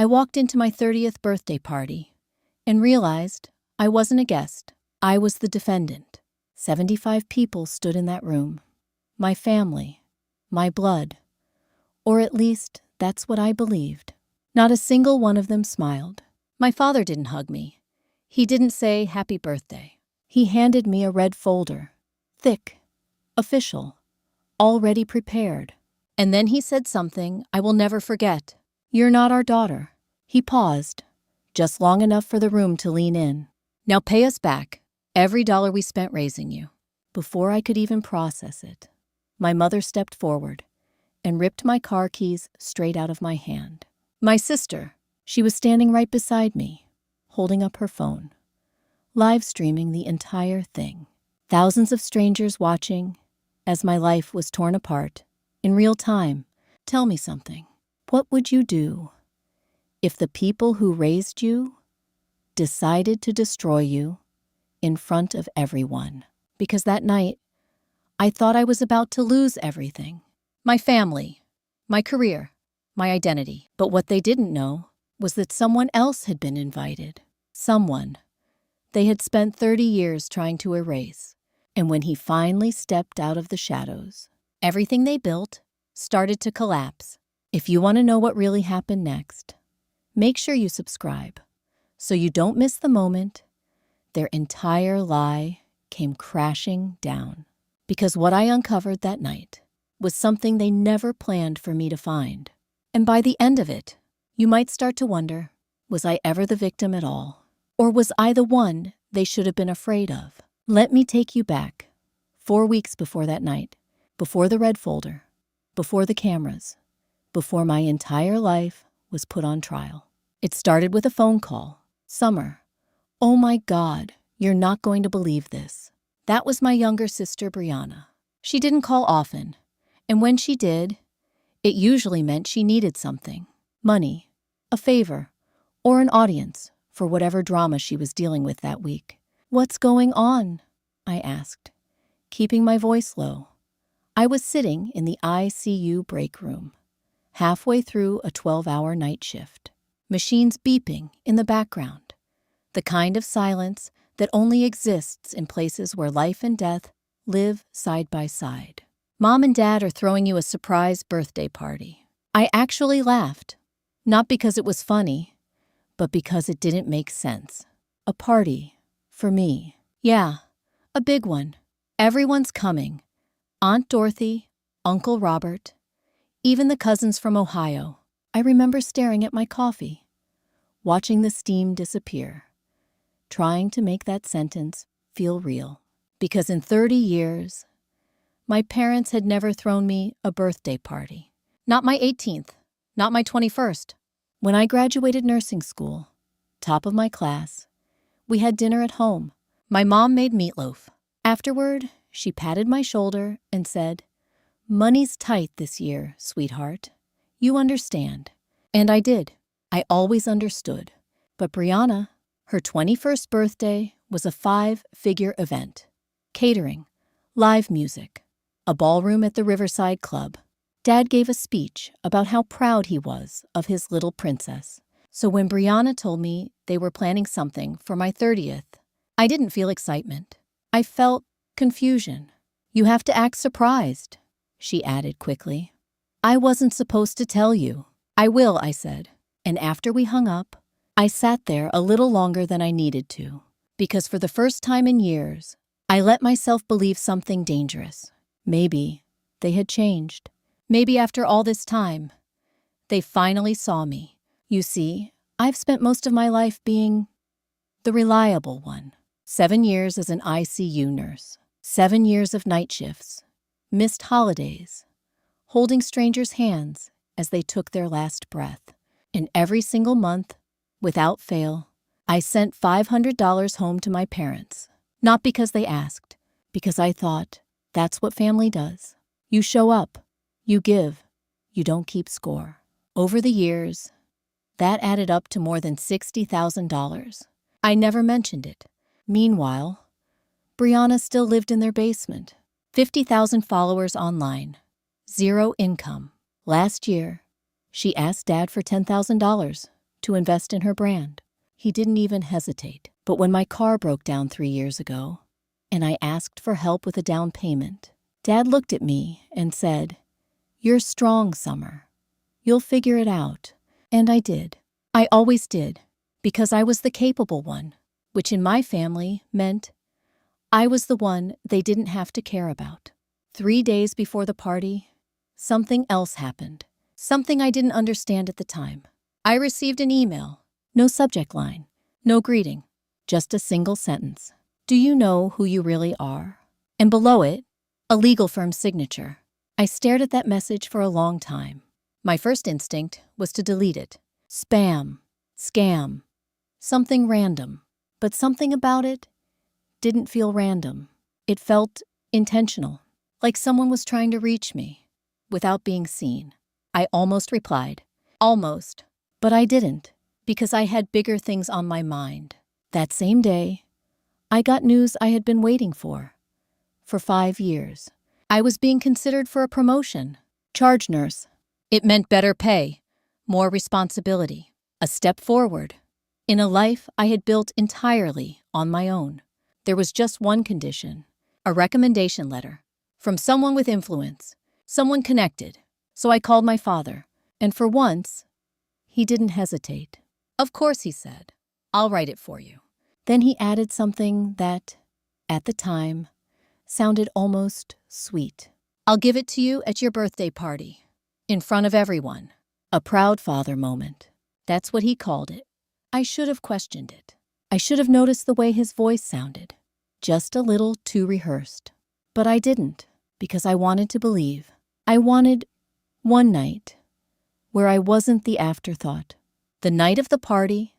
I walked into my 30th birthday party and realized I wasn't a guest. I was the defendant. 75 people stood in that room. My family, my blood, or at least that's what I believed. Not a single one of them smiled. My father didn't hug me. He didn't say happy birthday. He handed me a red folder, thick, official, already prepared. And then he said something I will never forget. "You're not our daughter." He paused, just long enough for the room to lean in. "Now pay us back every dollar we spent raising you." Before I could even process it, my mother stepped forward and ripped my car keys straight out of my hand. My sister, she was standing right beside me, holding up her phone, live streaming the entire thing. Thousands of strangers watching as my life was torn apart in real time. Tell me something. What would you do if the people who raised you decided to destroy you in front of everyone? Because that night, I thought I was about to lose everything. My family, my career, my identity. But what they didn't know was that someone else had been invited. Someone they had spent 30 years trying to erase. And when he finally stepped out of the shadows, everything they built started to collapse. If you want to know what really happened next, make sure you subscribe so you don't miss the moment their entire lie came crashing down. Because what I uncovered that night was something they never planned for me to find. And by the end of it, you might start to wonder, was I ever the victim at all? Or was I the one they should have been afraid of? Let me take you back 4 weeks before that night, before the red folder, before the cameras, before my entire life was put on trial. It started with a phone call. "Summer, oh my God, you're not going to believe this." That was my younger sister, Brianna. She didn't call often, and when she did, it usually meant she needed something. Money, a favor, or an audience for whatever drama she was dealing with that week. "What's going on?" I asked, keeping my voice low. I was sitting in the ICU break room, halfway through a 12-hour night shift. Machines beeping in the background, the kind of silence that only exists in places where life and death live side by side. Mom and Dad are throwing you a surprise birthday party. I actually laughed, not because it was funny, but because it didn't make sense. A party, for me. Yeah, a big one. Everyone's coming. Aunt Dorothy, Uncle Robert, even the cousins from Ohio. I remember staring at my coffee, watching the steam disappear, trying to make that sentence feel real. Because in 30 years, my parents had never thrown me a birthday party. Not my 18th, not my 21st. When I graduated nursing school, top of my class, we had dinner at home. My mom made meatloaf. Afterward, she patted my shoulder and said, "Money's tight this year, sweetheart. You understand." And I did. I always understood. But Brianna, her 21st birthday was a 5-figure event. Catering, live music, a ballroom at the Riverside Club. Dad gave a speech about how proud he was of his little princess. So when Brianna told me they were planning something for my 30th, I didn't feel excitement. I felt confusion. "You have to act surprised," she added quickly. "I wasn't supposed to tell you." "I will," I said. And after we hung up, I sat there a little longer than I needed to, because for the first time in years, I let myself believe something dangerous. Maybe they had changed. Maybe after all this time, they finally saw me. You see, I've spent most of my life being the reliable one. 7 years as an ICU nurse, 7 years of night shifts, missed holidays, holding strangers' hands as they took their last breath. And every single month, without fail, I sent $500 home to my parents. Not because they asked, because I thought that's what family does. You show up, you give, you don't keep score. Over the years, that added up to more than $60,000. I never mentioned it. Meanwhile, Brianna still lived in their basement. 50,000 followers online. 0 income. Last year, she asked Dad for $10,000 to invest in her brand. He didn't even hesitate. But when my car broke down 3 years ago, and I asked for help with a down payment, Dad looked at me and said, "You're strong, Summer. You'll figure it out." And I did. I always did, because I was the capable one, which in my family meant I was the one they didn't have to care about. 3 days before the party, something else happened. Something I didn't understand at the time. I received an email. No subject line. No greeting. Just a single sentence. "Do you know who you really are?" And below it, a legal firm's signature. I stared at that message for a long time. My first instinct was to delete it. Spam. Scam. Something random. But something about it didn't feel random. It felt intentional, like someone was trying to reach me without being seen. I almost replied. Almost. But I didn't, because I had bigger things on my mind. That same day, I got news I had been waiting for 5 years. I was being considered for a promotion. Charge nurse. It meant better pay, more responsibility, a step forward. In a life I had built entirely on my own. There was just one condition, a recommendation letter from someone with influence, someone connected. So I called my father, and for once, he didn't hesitate. "Of course," he said. "I'll write it for you." Then he added something that, at the time, sounded almost sweet. "I'll give it to you at your birthday party, in front of everyone." A proud father moment. That's what he called it. I should have questioned it. I should have noticed the way his voice sounded, just a little too rehearsed. But I didn't, because I wanted to believe. I wanted one night where I wasn't the afterthought. The night of the party,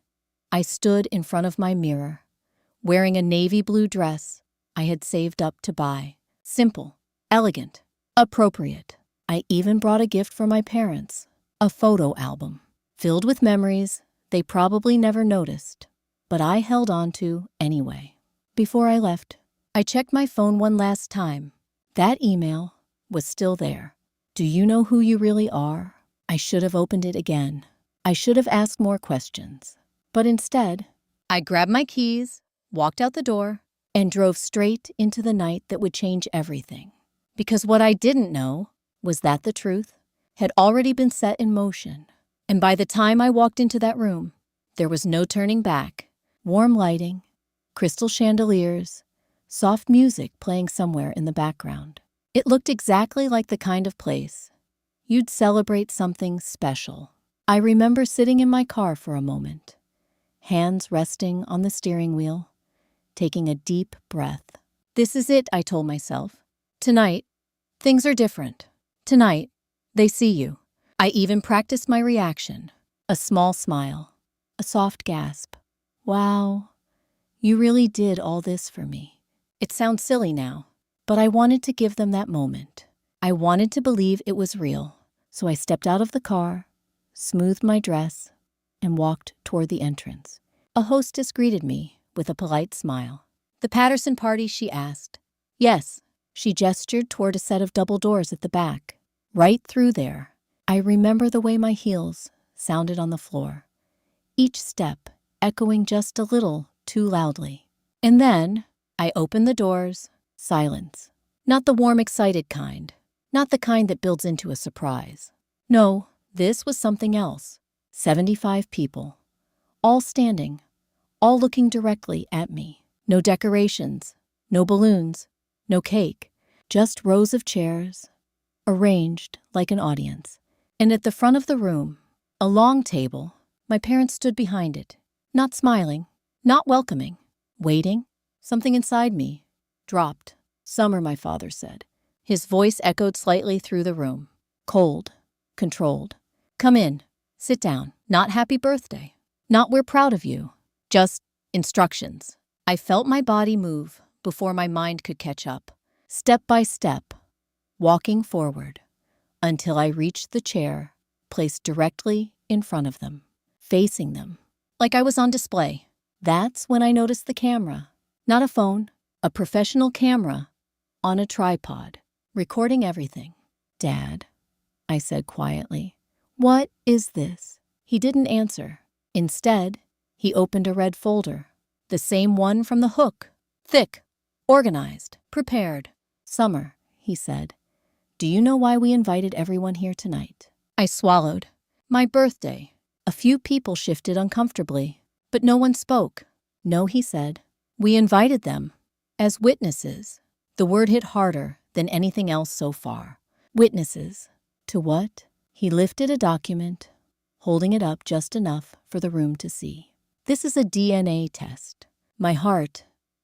I stood in front of my mirror, wearing a navy blue dress I had saved up to buy. Simple, elegant, appropriate. I even brought a gift for my parents, a photo album, filled with memories they probably never noticed, but I held on to anyway. Before I left, I checked my phone one last time. That email was still there. "Do you know who you really are?" I should have opened it again. I should have asked more questions. But instead, I grabbed my keys, walked out the door, and drove straight into the night that would change everything. Because what I didn't know was that the truth had already been set in motion. And by the time I walked into that room, there was no turning back. Warm lighting, crystal chandeliers, soft music playing somewhere in the background. It looked exactly like the kind of place you'd celebrate something special. I remember sitting in my car for a moment, hands resting on the steering wheel, taking a deep breath. This is it, I told myself. Tonight, things are different. Tonight, they see you. I even practiced my reaction. A small smile, a soft gasp. Wow, you really did all this for me. It sounds silly now, but I wanted to give them that moment. I wanted to believe it was real. So I stepped out of the car, smoothed my dress, and walked toward the entrance. A hostess greeted me with a polite smile. "The Patterson party?" she asked. "Yes." She gestured toward a set of double doors at the back. Right through there. I remember the way my heels sounded on the floor, each step echoing just a little too loudly. And then I opened the doors. Silence. Not the warm, excited kind. Not the kind that builds into a surprise. No, this was something else. 75 people. All standing. All looking directly at me. No decorations. No balloons. No cake. Just rows of chairs, arranged like an audience. And at the front of the room, a long table, my parents stood behind it. Not smiling. Not welcoming. Waiting. Something inside me dropped. "Summer," my father said. His voice echoed slightly through the room. Cold. Controlled. "Come in. Sit down. Not happy birthday. Not we're proud of you. Just instructions." I felt my body move before my mind could catch up. Step by step. Walking forward. Until I reached the chair placed directly in front of them. Facing them. Like I was on display. That's when I noticed the camera. Not a phone. A professional camera. On a tripod. Recording everything. "Dad," I said quietly. "What is this?" He didn't answer. Instead, he opened a red folder, the same one from the hook. Thick, organized, prepared. Summer, he said, do you know why we invited everyone here tonight? I swallowed. My birthday. A few people shifted uncomfortably, but no one spoke. No, he said. We invited them as witnesses. The word hit harder than anything else so far. Witnesses. To what? He lifted a document, holding it up just enough for the room to see. This is a DNA test. My heart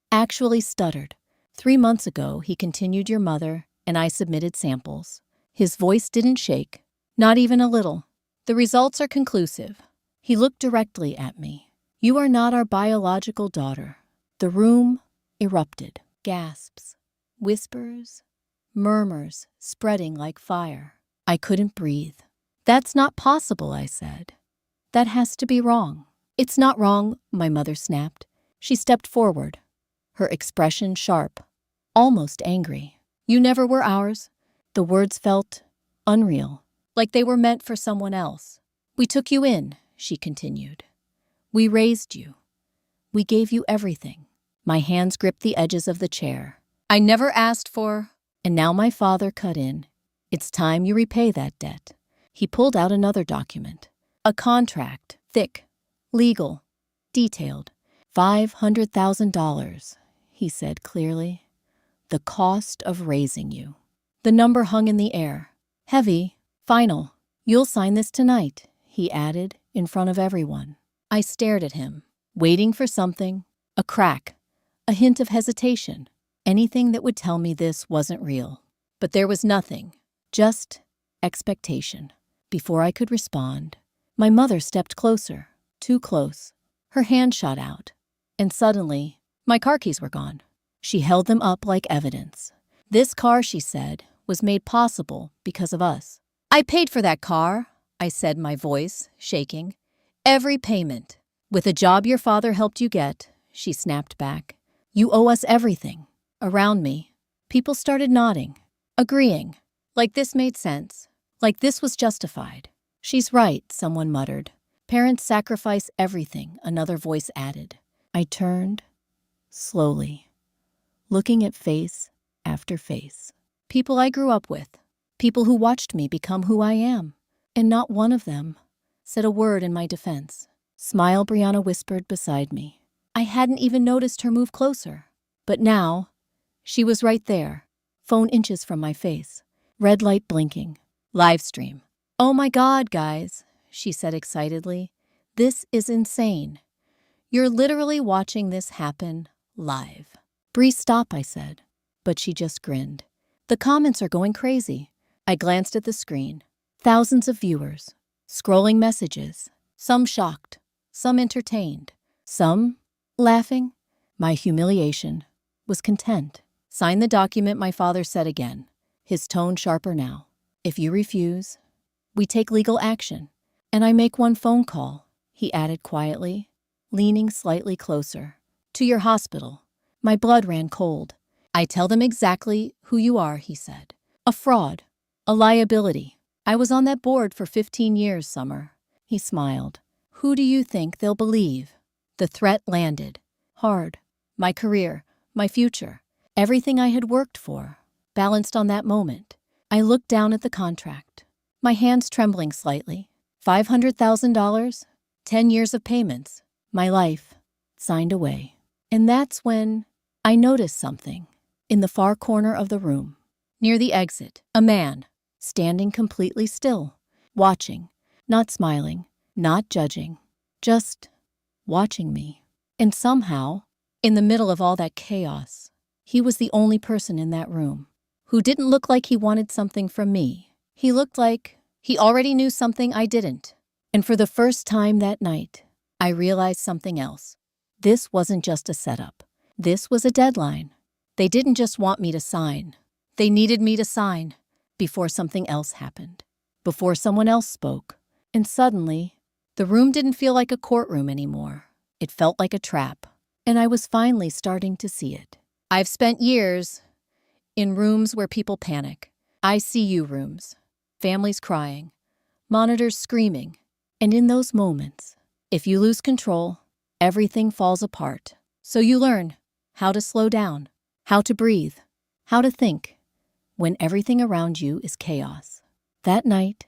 actually stuttered. 3 months ago, he continued your mother, and I submitted samples. His voice didn't shake, not even a little. The results are conclusive. He looked directly at me. You are not our biological daughter. The room erupted. Gasps, whispers, murmurs spreading like fire. I couldn't breathe. That's not possible, I said. That has to be wrong. It's not wrong, my mother snapped. She stepped forward, her expression sharp, almost angry. You never were ours. The words felt unreal, like they were meant for someone else. We took you in, she continued. We raised you. We gave you everything. My hands gripped the edges of the chair. I never asked for... And now my father cut in. It's time you repay that debt. He pulled out another document. A contract, thick, legal, detailed. $500,000, he said clearly. The cost of raising you. The number hung in the air. Heavy, final. You'll sign this tonight, he added in front of everyone. I stared at him, waiting for something, a crack, a hint of hesitation, anything that would tell me this wasn't real. But there was nothing, just expectation. Before I could respond, my mother stepped closer, too close. Her hand shot out, and suddenly, my car keys were gone. She held them up like evidence. This car, she said, was made possible because of us. I paid for that car, I said, my voice shaking. Every payment. With a job your father helped you get, she snapped back. You owe us everything. Around me, people started nodding, agreeing, like this made sense, like this was justified. She's right, someone muttered. Parents sacrifice everything, another voice added. I turned, slowly, looking at face after face. People I grew up with, people who watched me become who I am, and not one of them said a word in my defense. Smile, Brianna whispered beside me. I hadn't even noticed her move closer, but now, she was right there, phone inches from my face, red light blinking. Live stream. Oh my God, guys, she said excitedly. This is insane. You're literally watching this happen live. Bree, stop, I said, but she just grinned. The comments are going crazy. I glanced at the screen. Thousands of viewers, scrolling messages, some shocked, some entertained, some laughing. My humiliation was content. Sign the document, my father said again, his tone sharper now. If you refuse, we take legal action. And I make one phone call, he added quietly, leaning slightly closer. To your hospital. My blood ran cold. I tell them exactly who you are, he said. A fraud. A liability. I was on that board for 15 years, Summer. He smiled. Who do you think they'll believe? The threat landed. Hard. My career, my future, everything I had worked for, balanced on that moment. I looked down at the contract, my hands trembling slightly. $500,000, 10 years of payments, my life, signed away. And that's when I noticed something. In the far corner of the room, near the exit, a man, standing completely still, watching, not smiling, not judging, just watching me. And somehow, in the middle of all that chaos, he was the only person in that room who didn't look like he wanted something from me. He looked like he already knew something I didn't. And for the first time that night, I realized something else. This wasn't just a setup. This was a deadline. They didn't just want me to sign. They needed me to sign before something else happened, before someone else spoke. And suddenly, the room didn't feel like a courtroom anymore. It felt like a trap. And I was finally starting to see it. I've spent years in rooms where people panic. ICU rooms, families crying, monitors screaming. And in those moments, If you lose control, everything falls apart. So you learn how to slow down, how to breathe, how to think when everything around you is chaos. That night,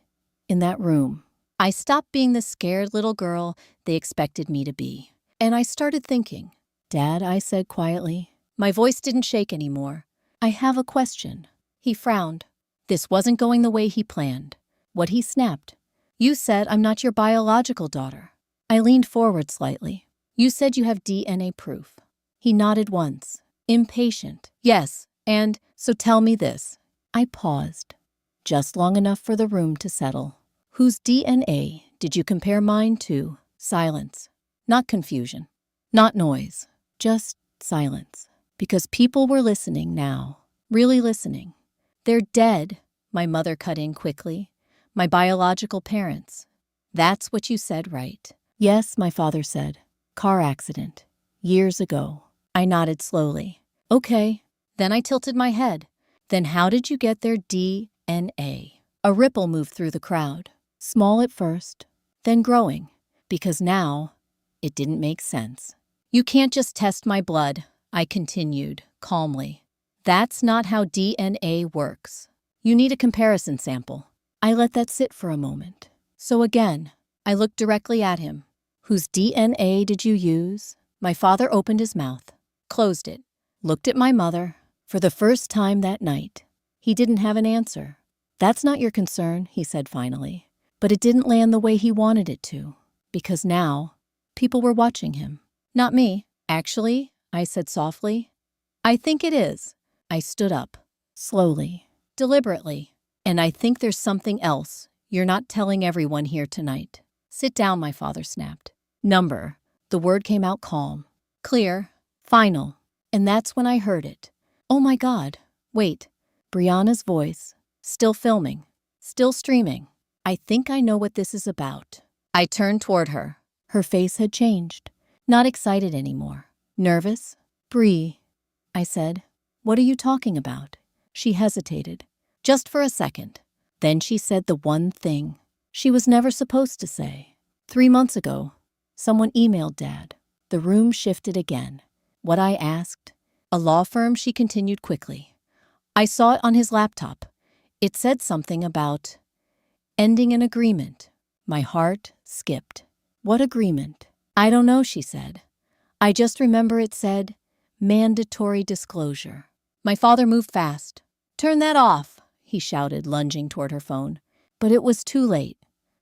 in that room, I stopped being the scared little girl they expected me to be. And I started thinking. "Dad," I said quietly. My voice didn't shake anymore. "I have a question." He frowned. This wasn't going the way he planned. What he snapped. "You said I'm not your biological daughter." I leaned forward slightly. "You said you have DNA proof." He nodded once, impatient. "Yes, and so tell me this." I paused, just long enough for the room to settle. "Whose DNA did you compare mine to?" Silence. Not confusion. Not noise. Just silence. Because people were listening now. Really listening. "They're dead," my mother cut in quickly. "My biological parents." "That's what you said, right?" "Yes," my father said. "Car accident. Years ago." I nodded slowly. "Okay." Then I tilted my head. "Then how did you get their DNA?" A ripple moved through the crowd. Small at first, then growing. Because now, it didn't make sense. "You can't just test my blood," I continued, calmly. "That's not how DNA works. You need a comparison sample." I let that sit for a moment. So again, I looked directly at him. "Whose DNA did you use?" My father opened his mouth, closed it, looked at my mother. For the first time that night, he didn't have an answer. "That's not your concern," he said finally. But it didn't land the way he wanted it to. Because now, people were watching him. "Not me, actually," I said softly. "I think it is." I stood up, slowly, deliberately. "And I think there's something else you're not telling everyone here tonight." "Sit down," my father snapped. "Number." The word came out calm, clear, final. And that's when I heard it. "Oh my God, wait." Brianna's voice, still filming, still streaming. "I think I know what this is about." I turned toward her. Her face had changed. Not excited anymore. Nervous. "Bree," I said. "What are you talking about?" She hesitated. Just for a second. Then she said the one thing she was never supposed to say. 3 months ago, someone emailed Dad. The room shifted again. What I asked? "A law firm," she continued quickly. "I saw it on his laptop. It said something about ending an agreement." My heart skipped. "What agreement?" "I don't know," she said. "I just remember it said mandatory disclosure." My father moved fast. "Turn that off," he shouted, lunging toward her phone. But it was too late.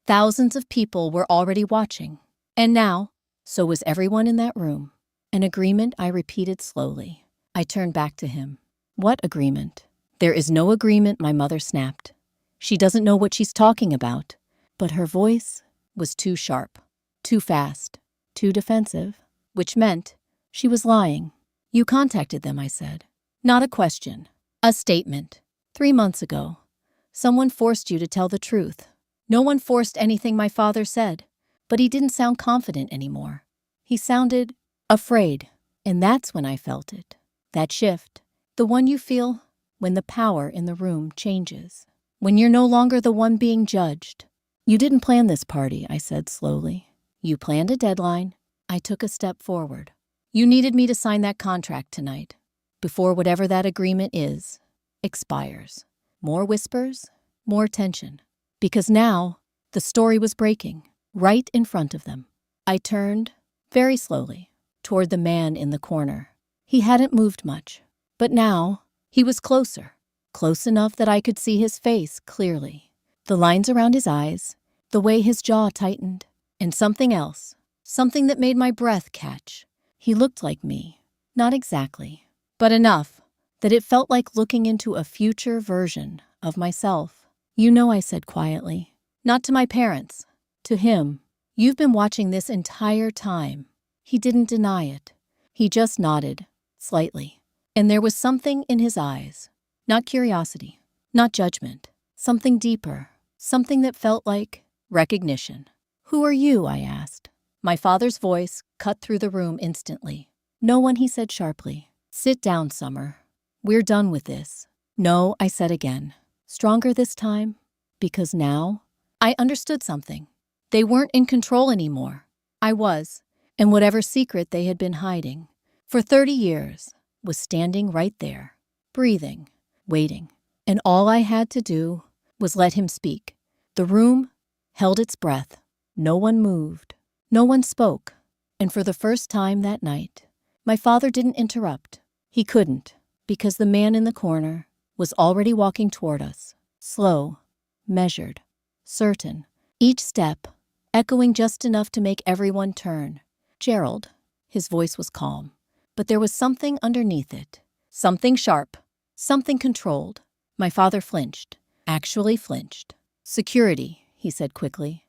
Thousands of people were already watching. And now, so was everyone in that room. "An agreement," I repeated slowly. I turned back to him. "What agreement?" "There is no agreement," my mother snapped. "She doesn't know what she's talking about." But her voice was too sharp, too fast, too defensive, which meant she was lying. "You contacted them," I said. "Not a question. A statement. 3 months ago. Someone forced you to tell the truth." "No one forced anything," my father said. But he didn't sound confident anymore. He sounded afraid. And that's when I felt it. That shift. The one you feel when the power in the room changes. When you're no longer the one being judged. "You didn't plan this party," I said slowly. "You planned a deadline." I took a step forward. "You needed me to sign that contract tonight, before whatever that agreement is expires." More whispers, more tension. Because now, the story was breaking, right in front of them. I turned, very slowly, toward the man in the corner. He hadn't moved much, but now he was closer, close enough that I could see his face clearly. The lines around his eyes, the way his jaw tightened, and something else, something that made my breath catch. He looked like me, not exactly, but enough that it felt like looking into a future version of myself. "You know," I said quietly, "not to my parents, to him. You've been watching this entire time." He didn't deny it. He just nodded, slightly. And there was something in his eyes. Not curiosity, not judgment. Something deeper, something that felt like recognition. "Who are you?" I asked. My father's voice cut through the room instantly. "No one," he said sharply. "Sit down, Summer. We're done with this." "No," I said again. Stronger this time, because now I understood something. They weren't in control anymore. I was, and whatever secret they had been hiding for 30 years was standing right there, breathing, waiting. And all I had to do was let him speak. The room held its breath. No one moved. No one spoke. And for the first time that night, my father didn't interrupt. He couldn't, because the man in the corner was already walking toward us, slow, measured, certain, each step echoing just enough to make everyone turn. Gerald, his voice was calm, but there was something underneath it, something sharp, something controlled. My father flinched, actually flinched. Security, he said quickly.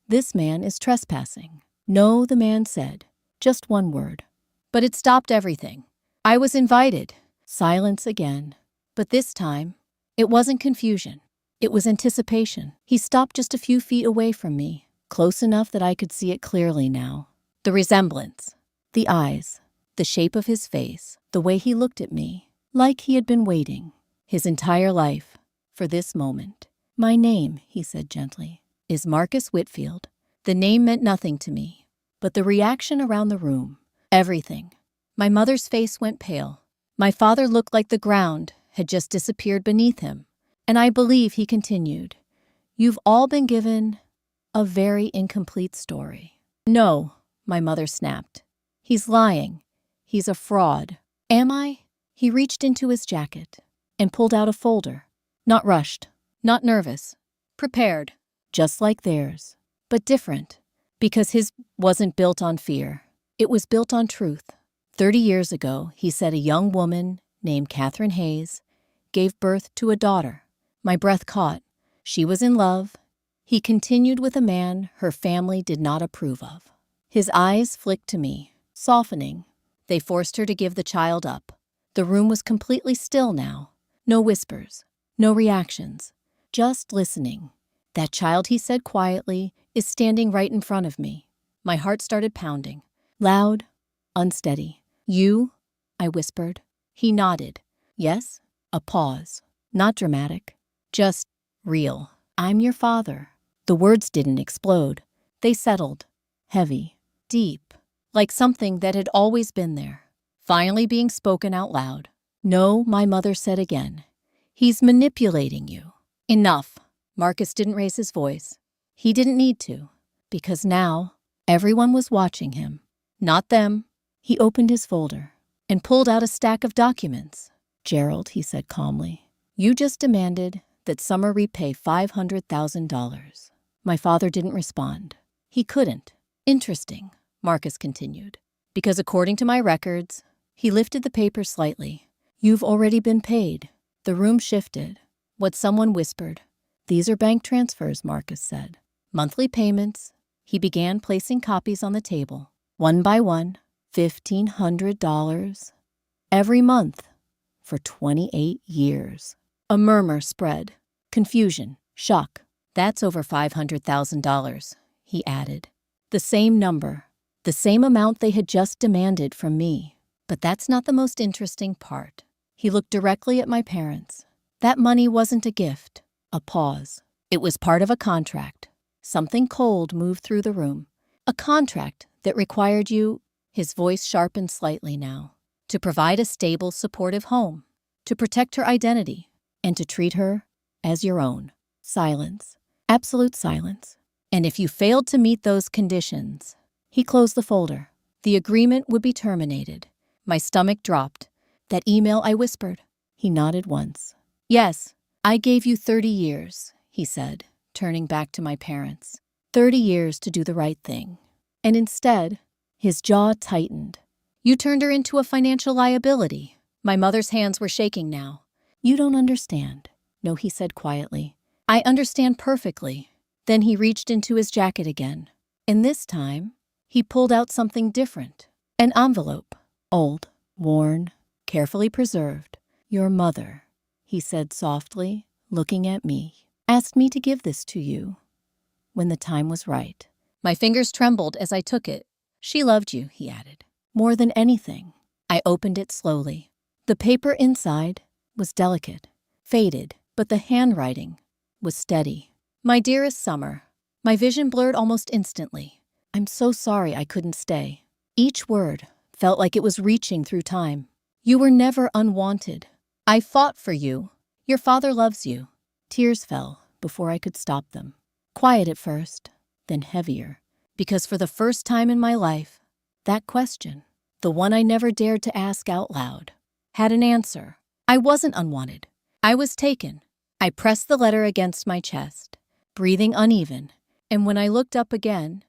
This man is trespassing. No, the man said, just one word. But it stopped everything. I was invited. Silence again. But this time, it wasn't confusion. It was anticipation. He stopped just a few feet away from me, close enough that I could see it clearly now. The resemblance, the eyes, the shape of his face, the way he looked at me, like he had been waiting his entire life for this moment. My name, he said gently, is Marcus Whitfield. The name meant nothing to me, but the reaction around the room, everything. My mother's face went pale. My father looked like the ground had just disappeared beneath him. And I believe he continued, "You've all been given a very incomplete story." "No," my mother snapped. "He's lying. He's a fraud." "Am I?" He reached into his jacket and pulled out a folder. Not rushed, not nervous, prepared, just like theirs, but different, because his wasn't built on fear. It was built on truth. 30 years ago, he said a young woman named Catherine Hayes gave birth to a daughter. My breath caught. She was in love. He continued with a man her family did not approve of. His eyes flicked to me, softening. They forced her to give the child up. The room was completely still now. No whispers, no reactions, just listening. "That child," he said quietly, "is standing right in front of me." My heart started pounding, loud, unsteady. "You?" I whispered. He nodded. "Yes?" A pause. Not dramatic, just real. "I'm your father." The words didn't explode. They settled, heavy, deep, like something that had always been there, finally being spoken out loud. "No," my mother said again. "He's manipulating you." Enough. Marcus didn't raise his voice. He didn't need to, because now everyone was watching him, not them. He opened his folder and pulled out a stack of documents. "Gerald," he said calmly, "you just demanded that Summer repay $500,000. My father didn't respond. He couldn't. "Interesting," Marcus continued, "because according to my records," he lifted the paper slightly, "you've already been paid." The room shifted. What someone whispered. "These are bank transfers," Marcus said. "Monthly payments." He began placing copies on the table, one by one, $1,500 every month for 28 years. A murmur spread. Confusion, shock. "That's over $500,000, he added. The same number, the same amount they had just demanded from me. But that's not the most interesting part. He looked directly at my parents. That money wasn't a gift. A pause. It was part of a contract. Something cold moved through the room. A contract that required you, his voice sharpened slightly now, to provide a stable, supportive home, to protect her identity, and to treat her as your own. Silence. Absolute silence. And if you failed to meet those conditions, he closed the folder. The agreement would be terminated. My stomach dropped. "That email," I whispered. He nodded once. "Yes, I gave you 30 years, he said, turning back to my parents. 30 years to do the right thing. And instead, his jaw tightened. You turned her into a financial liability." My mother's hands were shaking now. "You don't understand." "No," he said quietly. "I understand perfectly." Then he reached into his jacket again. And this time, he pulled out something different. An envelope. Old, worn, carefully preserved. "Your mother," he said softly, looking at me, "asked me to give this to you when the time was right." My fingers trembled as I took it. "She loved you," he added, "more than anything." I opened it slowly. The paper inside was delicate, faded, but the handwriting was steady. "My dearest Summer." My vision blurred almost instantly. I'm so sorry I couldn't stay. Each word felt like it was reaching through time. You were never unwanted. I fought for you. Your father loves you. Tears fell before I could stop them. Quiet at first, then heavier. Because for the first time in my life, that question, the one I never dared to ask out loud, had an answer. I wasn't unwanted. I was taken. I pressed the letter against my chest, breathing uneven, and when I looked up again,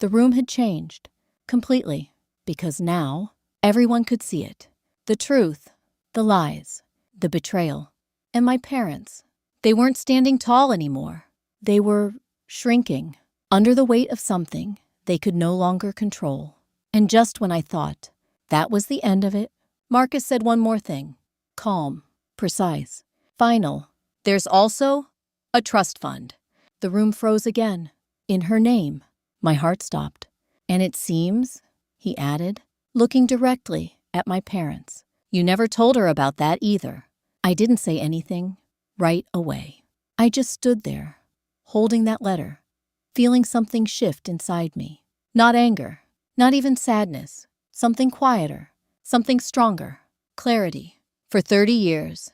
the room had changed, completely, because now everyone could see it. The truth, the lies, the betrayal. And my parents, they weren't standing tall anymore. They were shrinking under the weight of something they could no longer control. And just when I thought that was the end of it, Marcus said one more thing. Calm, precise, final. There's also a trust fund. The room froze again. In her name. My heart stopped. And it seems, he added, looking directly at my parents. You never told her about that either. I didn't say anything right away. I just stood there, holding that letter, feeling something shift inside me. Not anger, not even sadness, something quieter, something stronger, clarity. For 30 years,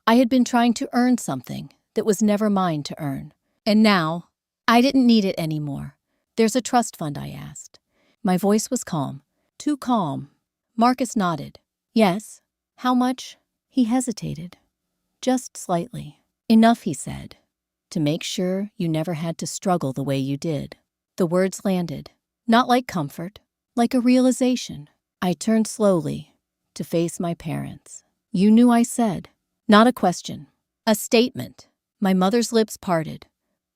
I had been trying to earn something that was never mine to earn. And now, I didn't need it anymore. There's a trust fund, I asked. My voice was calm, too calm. Marcus nodded. Yes. How much? He hesitated. Just slightly. Enough, he said, to make sure you never had to struggle the way you did. The words landed, not like comfort, like a realization. I turned slowly to face my parents. You knew, I said. Not a question. A statement. My mother's lips parted,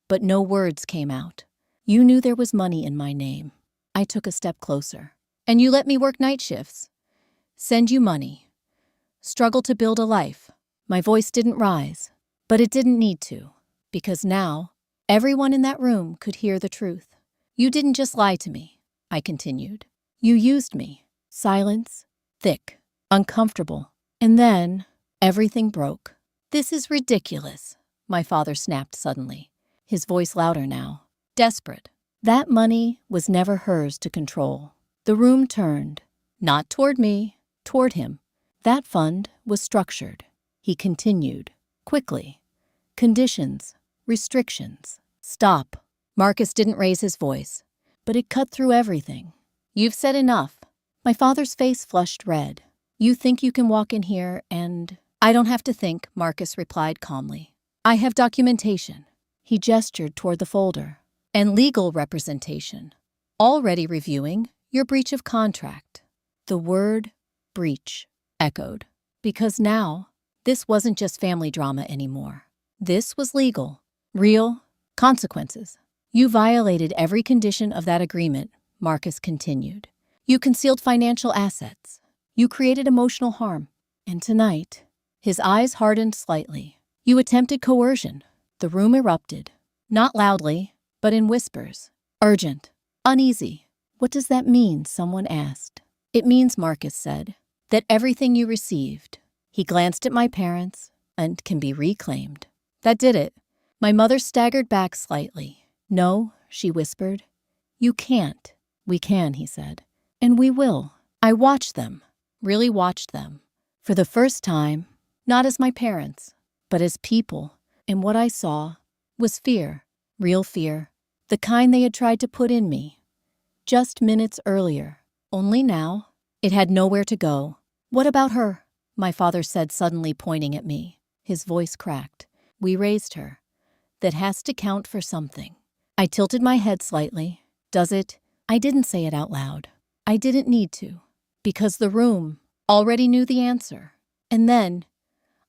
but no words came out. You knew there was money in my name. I took a step closer. And you let me work night shifts. Send you money. Struggle to build a life. My voice didn't rise, but it didn't need to, because now everyone in that room could hear the truth. You didn't just lie to me, I continued. You used me. Silence, thick, uncomfortable. And then everything broke. This is ridiculous, my father snapped suddenly, his voice louder now, desperate. That money was never hers to control. The room turned, not toward me, toward him. That fund was structured. He continued, quickly. Conditions, restrictions. Stop. Marcus didn't raise his voice, but it cut through everything. You've said enough. My father's face flushed red. You think you can walk in here and... I don't have to think, Marcus replied calmly. I have documentation. He gestured toward the folder. And legal representation. Already reviewing your breach of contract. The word breach echoed. Because now, this wasn't just family drama anymore. This was legal, real consequences. You violated every condition of that agreement, Marcus continued. You concealed financial assets. You created emotional harm. And tonight, his eyes hardened slightly. You attempted coercion. The room erupted. Not loudly, but in whispers. Urgent. Uneasy. What does that mean? Someone asked. It means, Marcus said, that everything you received. He glanced at my parents and can be reclaimed. That did it. My mother staggered back slightly. No, she whispered. You can't. We can, he said. And we will. I watched them. Really watched them. For the first time, not as my parents, but as people. And what I saw was fear. Real fear. The kind they had tried to put in me. Just minutes earlier. Only now, it had nowhere to go. What about her? My father said, suddenly pointing at me. His voice cracked. We raised her. That has to count for something. I tilted my head slightly. Does it? I didn't say it out loud. I didn't need to. Because the room already knew the answer. And then,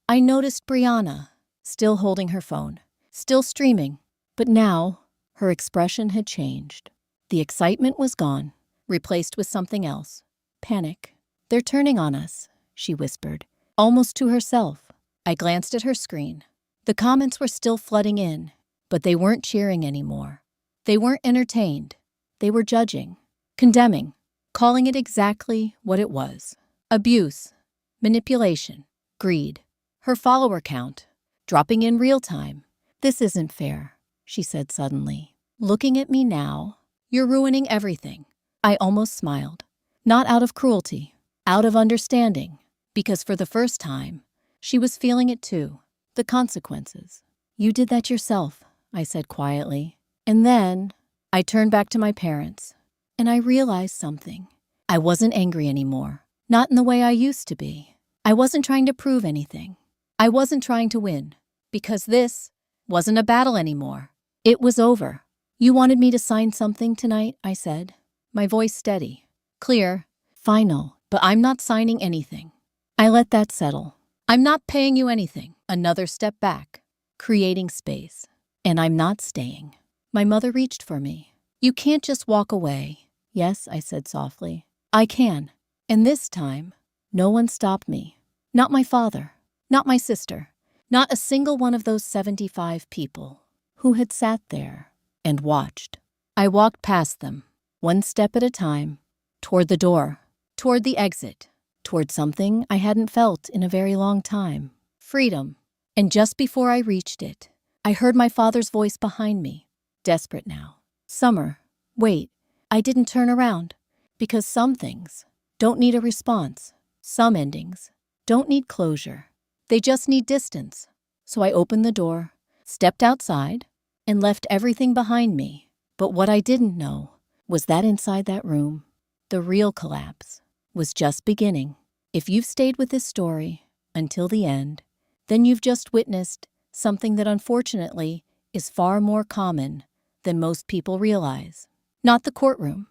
I noticed Brianna, still holding her phone, still streaming. But now, her expression had changed. The excitement was gone, replaced with something else. Panic. They're turning on us, she whispered, almost to herself. I glanced at her screen. The comments were still flooding in, but they weren't cheering anymore. They weren't entertained. They were judging, condemning, calling it exactly what it was. Abuse, manipulation, greed. Her follower count, dropping in real time. This isn't fair, she said suddenly. Looking at me now, You're ruining everything." I almost smiled. Not out of cruelty, out of understanding, because for the first time, she was feeling it too. The consequences. "You did that yourself," I said quietly. And then I turned back to my parents, and I realized something. I wasn't angry anymore. Not in the way I used to be. I wasn't trying to prove anything. I wasn't trying to win, because this wasn't a battle anymore. It was over. "You wanted me to sign something tonight," I said, my voice steady, clear, final, but I'm not signing anything. I let that settle. I'm not paying you anything. Another step back, creating space. And I'm not staying. My mother reached for me. "You can't just walk away." "Yes," I said softly. "I can." And this time, no one stopped me. Not my father, not my sister, not a single one of those 75 people who had sat there and watched. I walked past them, one step at a time, toward the door, toward the exit, toward something I hadn't felt in a very long time. Freedom. And just before I reached it, I heard my father's voice behind me, desperate now. "Summer, wait." I didn't turn around, because some things don't need a response. Some endings don't need closure. They just need distance. So I opened the door, stepped outside, and left everything behind me. But what I didn't know was that inside that room, the real collapse was just beginning. If you've stayed with this story until the end, then you've just witnessed something that unfortunately is far more common than most people realize. Not the courtroom,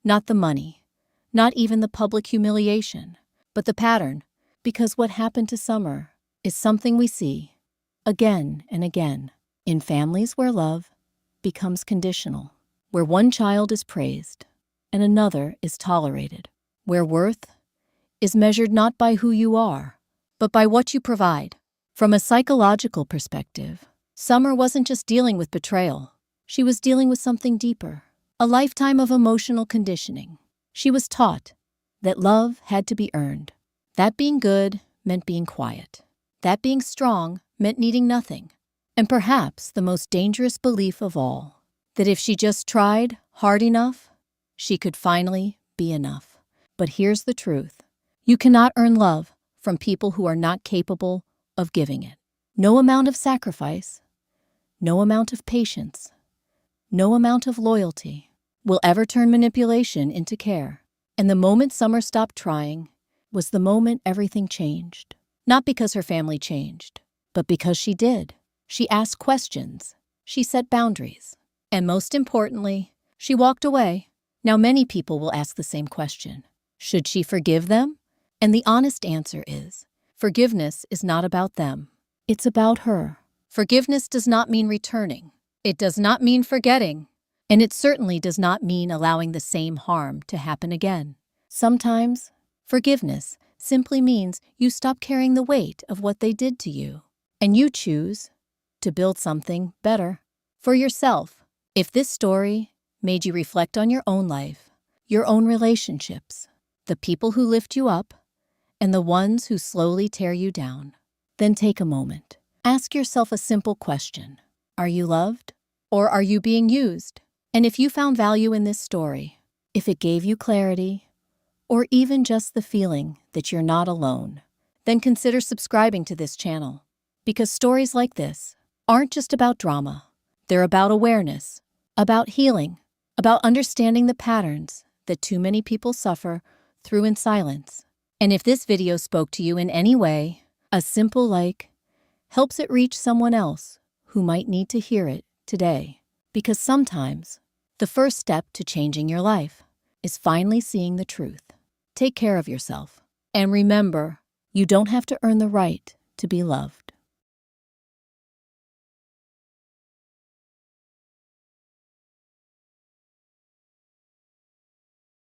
not the money, not even the public humiliation, but the pattern, because what happened to Summer is something we see again and again in families where love becomes conditional, where one child is praised and another is tolerated, where worth is measured not by who you are, but by what you provide. From a psychological perspective, Summer wasn't just dealing with betrayal. She was dealing with something deeper, a lifetime of emotional conditioning. She was taught that love had to be earned, that being good meant being quiet, that being strong meant needing nothing, and perhaps the most dangerous belief of all, that if she just tried hard enough, she could finally be enough. But here's the truth. You cannot earn love from people who are not capable of giving it. No amount of sacrifice, no amount of patience, no amount of loyalty will ever turn manipulation into care. And the moment Summer stopped trying was the moment everything changed. Not because her family changed, but because she did. She asked questions. She set boundaries. And most importantly, she walked away. Now many people will ask the same question. Should she forgive them? And the honest answer is, forgiveness is not about them. It's about her. Forgiveness does not mean returning. It does not mean forgetting. And it certainly does not mean allowing the same harm to happen again. Sometimes, forgiveness simply means you stop carrying the weight of what they did to you, and you choose to build something better for yourself. If this story made you reflect on your own life, your own relationships, the people who lift you up, and the ones who slowly tear you down, then take a moment. Ask yourself a simple question. Are you loved, or are you being used? And if you found value in this story, if it gave you clarity, or even just the feeling that you're not alone, then consider subscribing to this channel. Because stories like this aren't just about drama. They're about awareness, about healing, about understanding the patterns that too many people suffer through in silence. And if this video spoke to you in any way, a simple like helps it reach someone else who might need to hear it today. Because sometimes the first step to changing your life is finally seeing the truth. Take care of yourself. And remember, you don't have to earn the right to be loved.